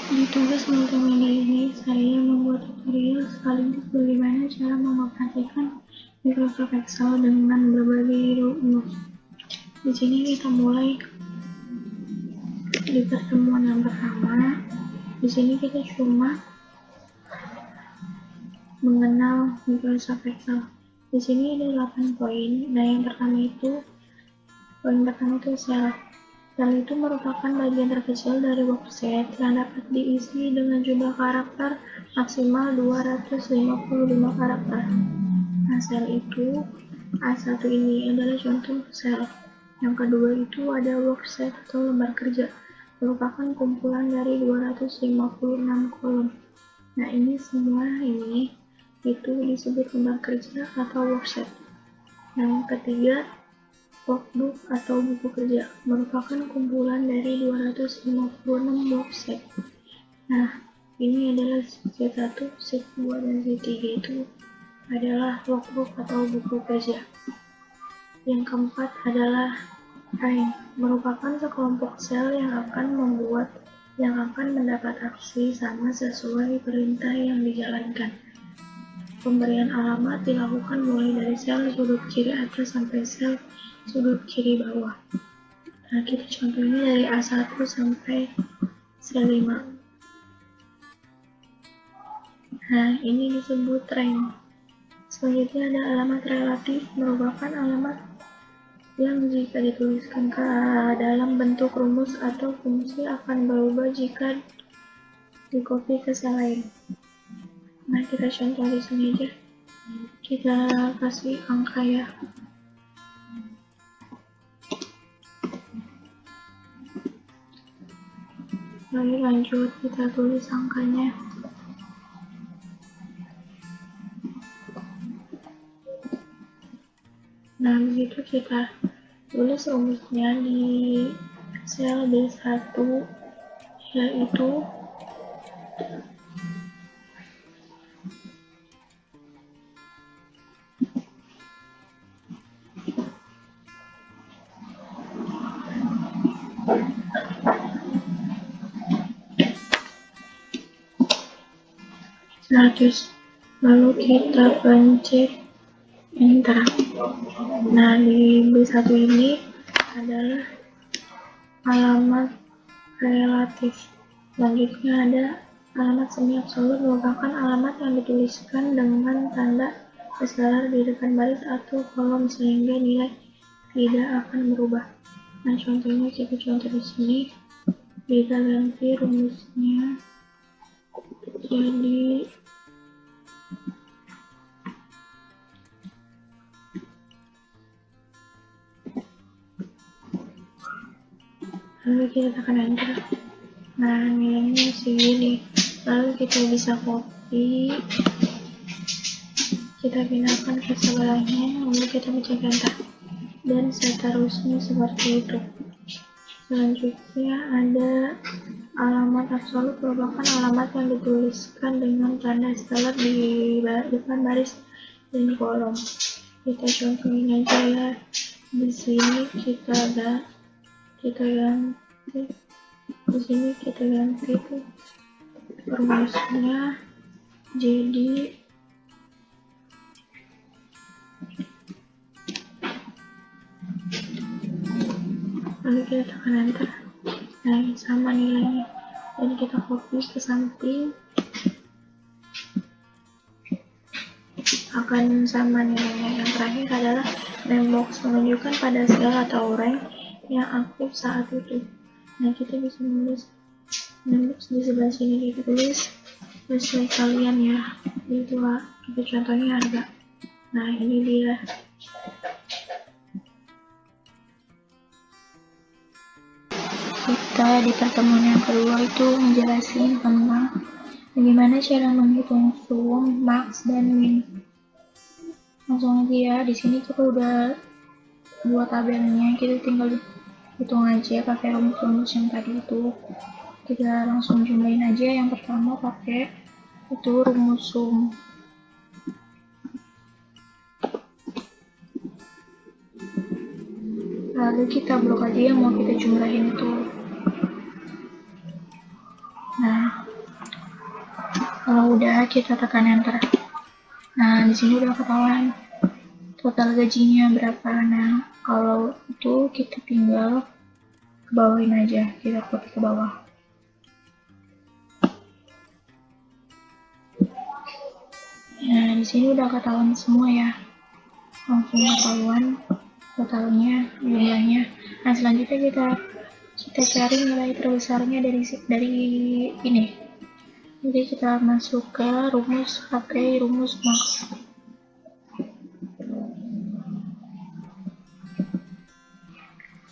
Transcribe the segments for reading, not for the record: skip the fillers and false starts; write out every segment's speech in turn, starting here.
Di tugas multimedia ini, saya membuat tutorial sekaligus bagaimana cara mengoperasikan Microsoft Excel dengan berbagai rumus. Di sini kita mulai di pertemuan yang pertama. Di sini kita cuma mengenal Microsoft Excel. Di sini ada 8 poin. Nah, yang pertama itu sel. Sel itu merupakan bagian terkecil dari worksheet yang dapat diisi dengan jumlah karakter maksimal 255 karakter. Nah, sel itu A1 ini adalah contoh sel. Yang kedua itu ada worksheet atau lembar kerja, merupakan kumpulan dari 256 kolom. Nah, ini semua ini itu disebut lembar kerja atau worksheet. Yang ketiga, workbook atau buku kerja, merupakan kumpulan dari 256 worksheet. Nah, ini adalah sheet 1, sheet 2, dan sheet 3 itu adalah workbook atau buku kerja. Yang keempat adalah rank, merupakan sekelompok sel yang akan mendapat aksi sama sesuai perintah yang dijalankan. Pemberian alamat dilakukan mulai dari sel sudut kiri atas sampai sel sudut kiri bawah. Nah, kita contohnya dari A1 sampai sel 5. Nah, ini disebut rank. Selanjutnya ada alamat relatif, merupakan alamat yang jika dituliskan ke dalam bentuk rumus atau fungsi akan berubah jika di-copy ke sel lain. Nah, kita contoh di sini aja. Kita kasih angka ya. Lalu lanjut, kita tulis angkanya. Nah, begitu kita tulis rumusnya di sel B1, yaitu lalu kita pencet enter. Nah, di B1 ini adalah alamat relatif. Selanjutnya ada alamat semi absolut, merupakan alamat yang dituliskan dengan tanda escalar di depan baris atau kolom sehingga nilai tidak akan berubah. Nah, contohnya kita contoh di sini. Kita ganti rumusnya jadi lalu kita tekan enter. Nah, nilainya segini. Lalu kita bisa copy, kita pindahkan ke sebelahnya, lalu kita pencet enter, dan seterusnya seperti itu. Selanjutnya ada alamat absolut, merupakan alamat yang dituliskan dengan tanda escalar di depan baris dan kolom. Kita contohin aja ya. Di sini kita ganti. Di sini kita ganti rumusnya jadi lalu kita tekan enter. Nah, sama nilainya, dan kita copy ke samping, akan sama nilainya. Yang terakhir adalah name box, menunjukkan pada sel atau rank yang aktif saat itu. Nah, kita bisa menulis name box di sebelah sini, kita tulis sesuai kalian ya, itu kita contohnya harga. Nah, ini dia. Kita di pertemuan yang kedua itu menjelaskan tentang bagaimana cara menghitung sum, max, dan min. Langsung aja ya, di sini kita udah buat tabelnya, kita tinggal hitung aja pakai rumus-rumus yang tadi itu. Kita langsung jumlahin aja. Yang pertama pakai itu rumus sum. Lalu kita blok aja yang mau kita jumlahin itu. Nah, Kalau udah, kita tekan enter. Nah, di sini udah ketahuan total gajinya berapa. Nah, kalau itu kita tinggal ke bawahin aja, kita copy ke bawah. Nah, di sini udah ketahuan semua ya, langsung ketahuan totalnya, jumlahnya. Nah, selanjutnya kita cari nilai terbesarnya dari ini. Jadi kita masuk ke rumus, pakai rumus max.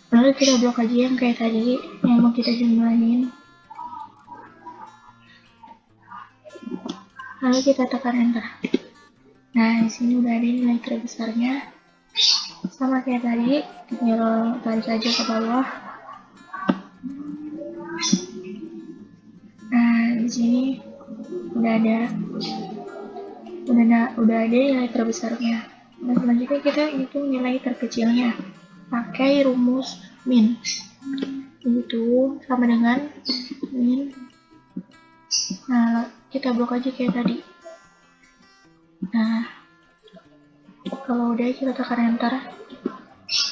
Lalu kita blok aja yang kayak tadi, yang mau kita jumlahin. Lalu kita tekan enter. Nah, di sini udah ada nilai terbesarnya. Sama kayak tadi, tinggal tarik aja ke bawah. Nah, di sini udah ada nilai terbesarnya. Nah, selanjutnya kita hitung nilai terkecilnya pakai rumus min. Itu sama dengan min. Nah, kita blok aja kayak tadi. Nah, kalau udah kita tekan enter.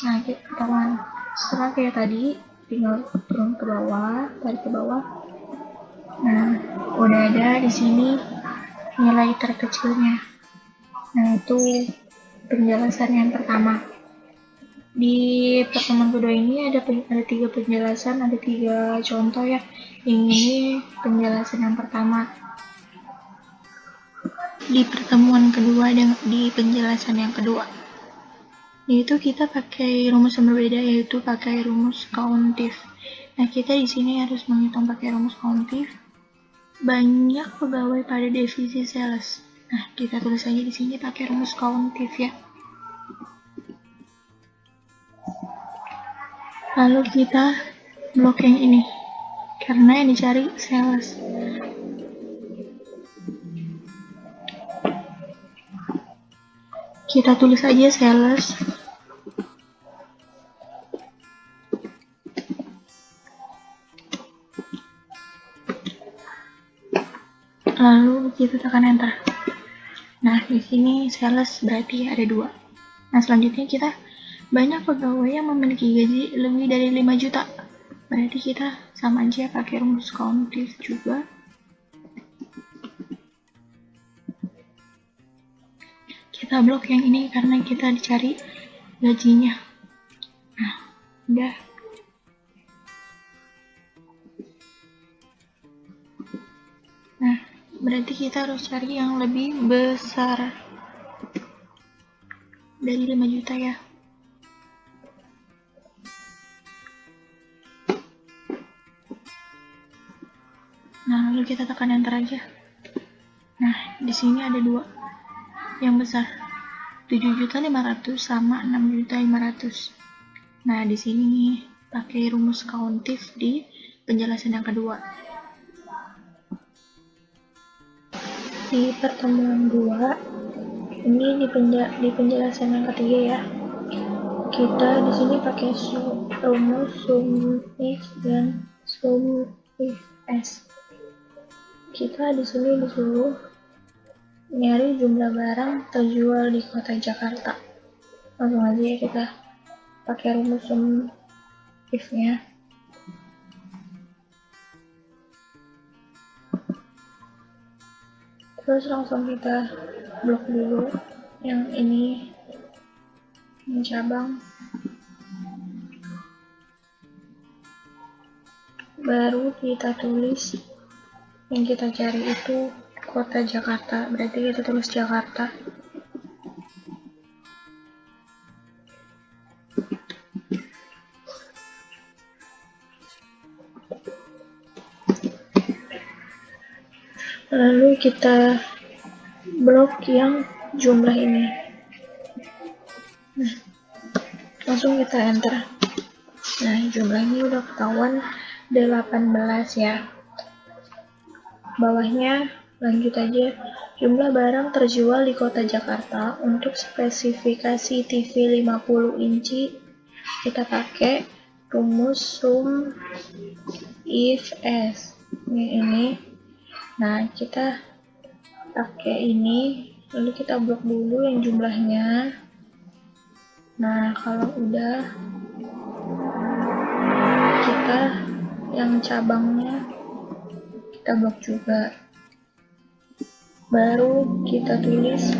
Nah, kita ketahuan sama kayak tadi, tinggal turun ke bawah, tarik ke bawah. Nah, udah ada di sini nilai terkecilnya. Nah, itu penjelasan yang pertama. Di pertemuan kedua ini ada 3 penjelasan, ada 3 contoh ya. Ini penjelasan yang pertama. Di pertemuan kedua dan di penjelasan yang kedua, yaitu kita pakai rumus yang berbeda, yaitu pakai rumus kauntif. Nah, kita di sini harus menghitung pakai rumus kauntif. Banyak pegawai pada divisi sales. Nah, kita tulis aja di sini pakai rumus kauntif ya. Lalu kita blok yang ini, karena yang dicari sales. Kita tulis aja sales. Lalu kita tekan enter. Nah, di sini sales berarti ada 2. Nah, selanjutnya kita banyak pegawai yang memiliki gaji lebih dari 5 juta. Berarti kita sama aja pakai rumus kauntif juga. Kita blok yang ini karena kita dicari gajinya. Nah, udah. Nah, berarti kita harus cari yang lebih besar dari 5 juta ya. Nah, lalu kita tekan enter aja. Nah, di sini ada 2 yang besar, 7.500.000 sama 6.500.000. Nah, di sini pakai rumus kauntif di penjelasan yang kedua. Di pertemuan 2, ini di penjelasan yang ketiga ya. Kita di sini pakai rumus sum if dan sum if s. Kita di sini disuruh nyari jumlah barang terjual di kota Jakarta. Langsung aja ya kita pakai rumus sum if-nya. Terus langsung kita blok dulu yang ini, yang cabang. Baru kita tulis yang kita cari itu kota Jakarta, berarti kita tulis Jakarta. Lalu kita blok yang jumlah ini. Nah, langsung kita enter. Nah, jumlahnya udah ketahuan 18 ya. Bawahnya lanjut aja, jumlah barang terjual di kota Jakarta untuk spesifikasi TV 50 inci kita pakai rumus sum if s ini. Nah, kita pakai ini, lalu kita blok dulu yang jumlahnya. Nah, kalau udah, kita yang cabangnya kita blok juga. Baru kita tulis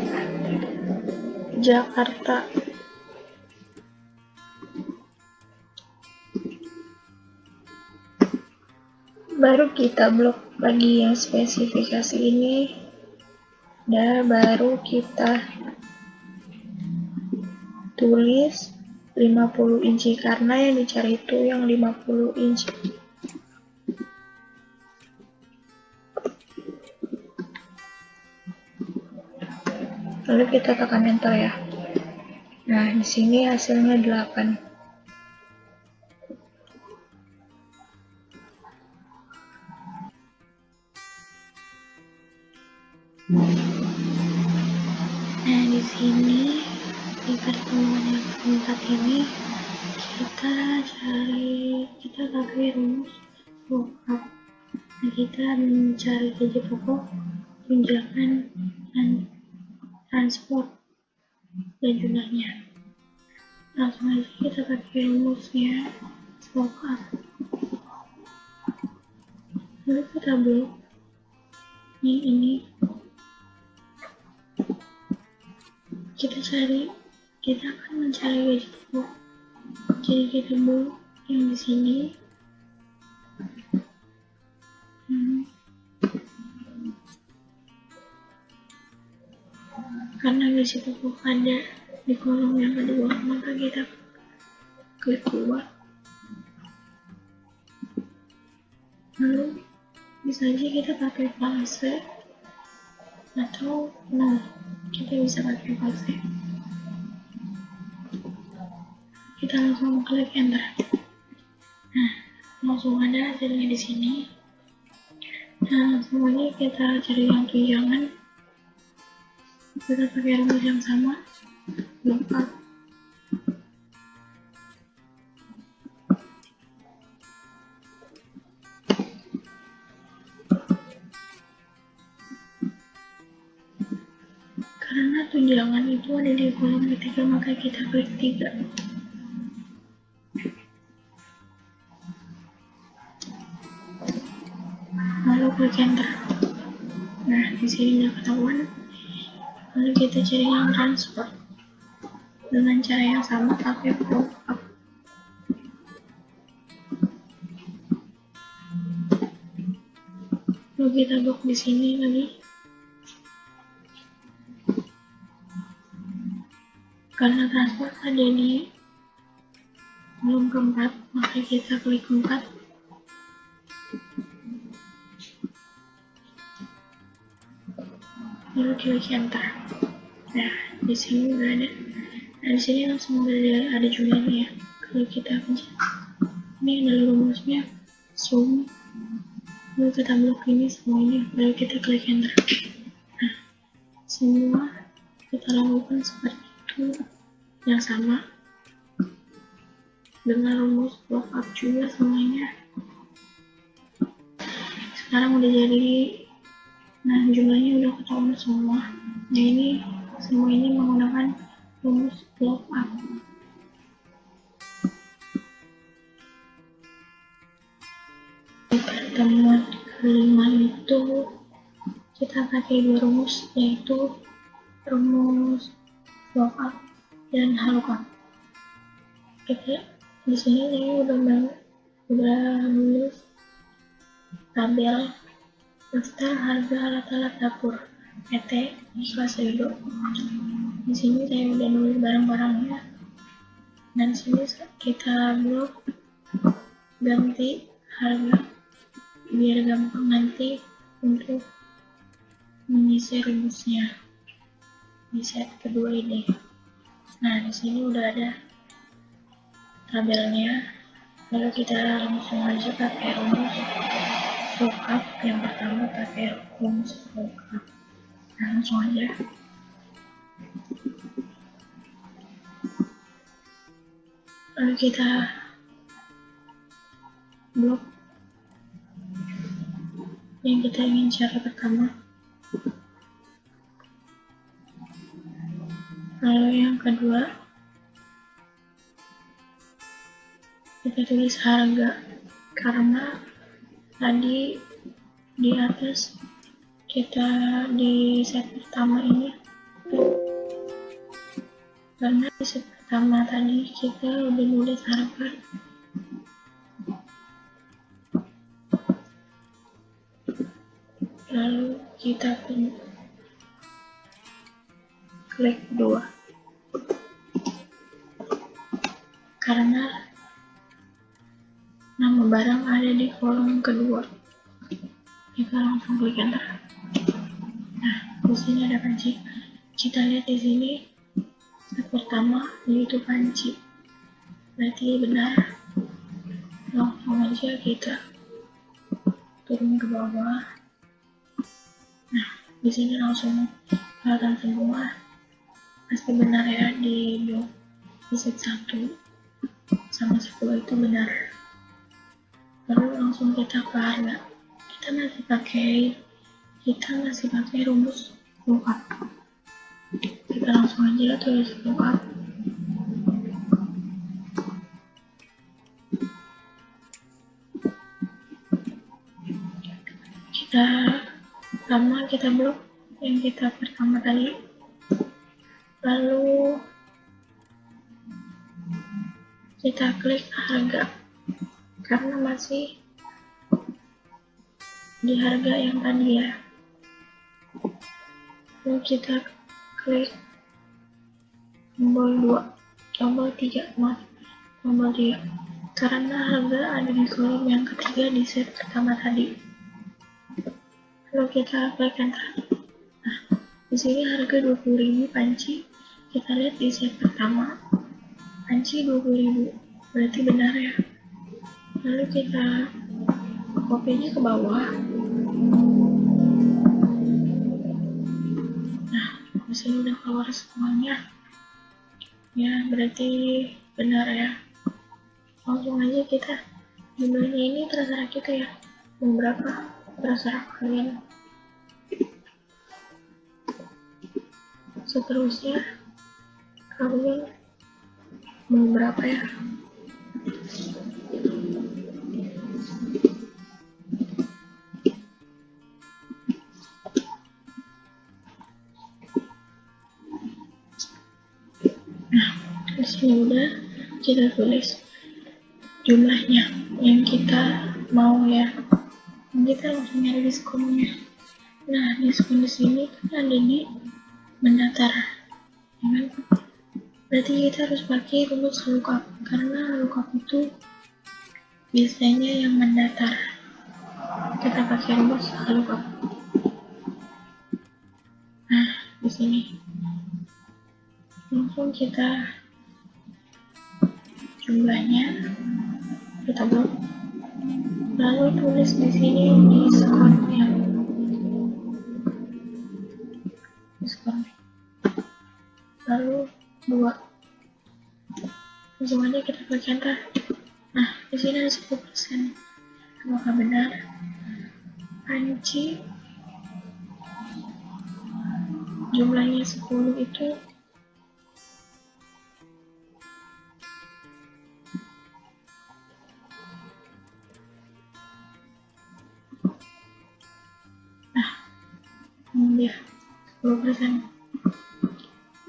Jakarta. Baru kita blok lagi yang spesifikasi ini. Dan baru kita tulis 50 inci karena yang dicari itu yang 50 inci. Lalu kita tekan enter ya. Nah, di sini hasilnya 8. Nah, di sini di pertemuan yang keempat ini kita pakai rumus lookup. Nah, kita mencari gaji pokok, tunjangan, dan transport dan jumlahnya. Langsung aja kita pakai rumusnya lookup. Lalu kita blok ini. Kita akan mencari gaji pokok. Jadi kita blok yang di sini. Karena gaji pokok ada di kolom yang kedua, maka kita klik keluar. Lalu bisa aja kita pakai false atau no. Kita bisa pakai false. Kita langsung klik enter. Nah, langsung ada hasilnya di sini. Nah, langsung aja kita cari yang tunjangan. Kita pakai rumus yang sama, lookup. Karena tunjangan itu ada di kolom ketiga, maka kita klik 3. Lalu klik enter. Nah, di sini udah ketahuan. Lalu kita cari yang transport dengan cara yang sama, pakai lookup. Lalu kita blok di sini lagi. Karena transport ada di kolom keempat, maka kita klik 4. Lalu klik enter. Nah, di sini udah ada. Nah, di sini langsung ada jumlahnya ya. Kalau kita pencet, ini adalah rumusnya sum. Lalu kita blok ini semuanya. Lalu kita klik enter. Nah, semua kita lakukan seperti itu, yang sama dengan rumus lookup juga semuanya. Sekarang udah jadi. Nah, jumlahnya udah ketahuan semua. Nah, ini semua ini menggunakan rumus lookup. Di pertemuan kelima itu kita pakai dua rumus, yaitu rumus lookup dan lookup. Kita di sini saya udah nulis tabel daftar harga alat-alat dapur PT kelas Edo. Di sini saya udah nulis barang-barangnya, dan di sini kita blok ganti harga biar gampang nanti untuk mengisi rumusnya di set kedua ini. Nah, di sini udah ada tabelnya. Lalu kita langsung aja pakai rumus lookup. Yang pertama pakai rumus lookup. Nah, langsung aja. Lalu kita blok yang kita ingin cari pertama. Lalu yang kedua, kita tulis harga, karena tadi di atas kita di set pertama ini, karena di set pertama tadi kita udah nulis harga. Lalu kita klik 2, karena nama barang ada di kolom kedua. Kita langsung klik enter. Nah, di sini ada panci. Kita lihat di sini yang pertama yaitu panci. Berarti benar. Langsung aja kita turun ke bawah. Nah, di sini langsung kelihatan semua. Pasti benar ya, di set 1 sama 10 itu benar. Lalu langsung kita ke harga. Kita masih pakai rumus lookup. Kita langsung aja tulis lookup. Kita blok yang kita pertama tadi. Lalu kita klik harga, karena masih di harga yang tadi ya. Lalu kita klik tombol 3, karena harga ada di kolom yang ketiga di set pertama tadi. Lalu kita klik enter. Nah, di sini harga 20.000 panci. Kita lihat di set pertama panci 20.000, berarti benar ya. Lalu kita kopinya ke bawah. Nah, di sini udah keluar semuanya. Ya, berarti benar ya. Langsung aja kita jumlahnya ini terserah kita ya. Mau berapa? Terserah kalian. Seterusnya kalian mau berapa ya? Nah, di sini udah kita tulis jumlahnya yang kita mau ya. Kita langsung nyari diskonnya. Nah, diskon di sini kan ada di mendatar, ya kan? Berarti kita harus pakai rumus lookup, karena lookup itu biasanya yang mendatar. Kita pakai rumus lookup. Nah, di sini langsung kita jumlahnya kita blok. Lalu tulis di sini diskonnya. Lalu 2. Langsung aja kita klik enter. Nah, di sini ada 10%. Apakah benar? Panci jumlahnya 10 itu dia 10%.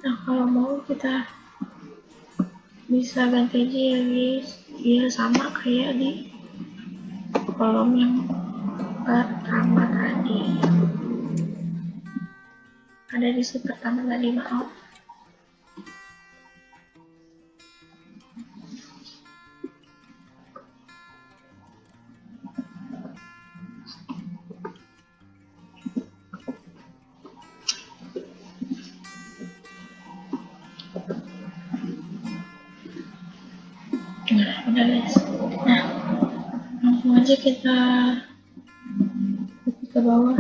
Nah, kalau mau kita bisa ganti aja ya guys, ya sama kayak di kolom yang pertama tadi, ada di set pertama tadi, maaf. Nah, udah guys. Nah, langsung aja kita ke bawah.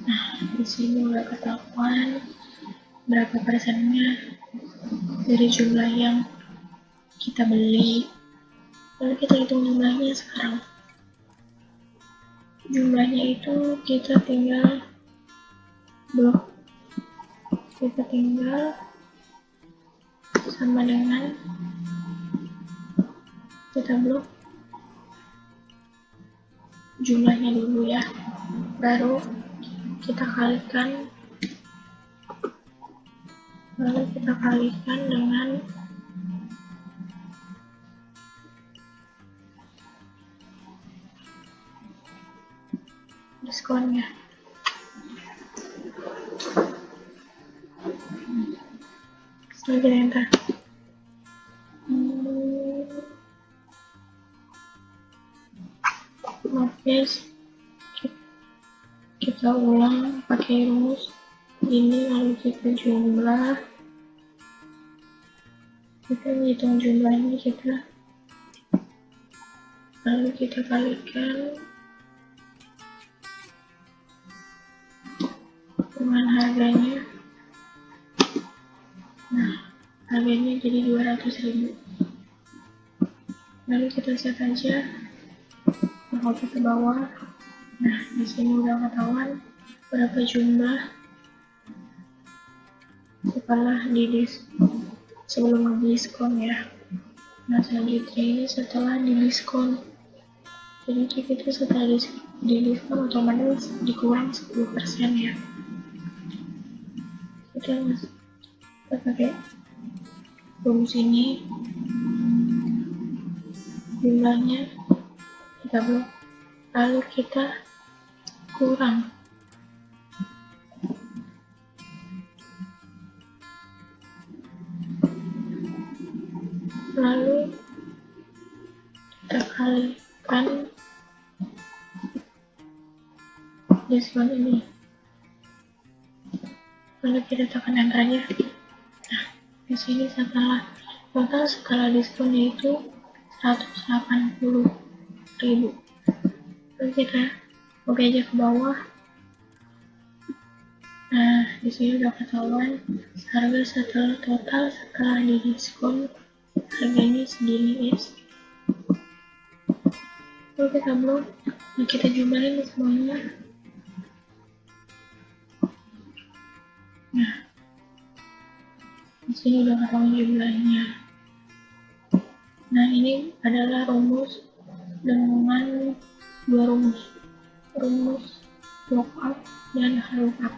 Nah, di sini udah ketahuan berapa persennya dari jumlah yang kita beli. Lalu kita hitung jumlahnya sekarang. Jumlahnya itu kita tinggal blok kita tinggal sama dengan kita blok jumlahnya dulu ya, baru kita kalikan dengan diskonnya. Setelah kita enter, maaf guys, kita ulang pakai rumus ini, lalu kita jumlah, kita hitung jumlahnya kita, lalu kita kalikan dengan harganya. Nah, harganya jadi 200.000. Lalu kita set aja bahwa ke bawah. Nah, di sini udah ketahuan berapa jumlah setelah sebelum diskon ya. Nah, selanjutnya ini setelah didiskon. Jadi kita setelah didiskon otomatis dikurang 10% ya. Kita pakai rumus ini, jumlahnya kita blok, lalu kita kurang, lalu kita kalikan diskon ini, lalu kita tekan enter aja. Nah, di sini setelah total skala diskonnya itu 180.000. Lalu kita oke aja ke bawah. Nah, di sini udah ketahuan harga total setelah didiskon harganya segini guys. Lalu kita blok, nah kita jumlahin semuanya. Nah, di sini udah ketahuan jumlahnya. Nah, ini adalah rumus dengan dua rumus lookup dan lookup.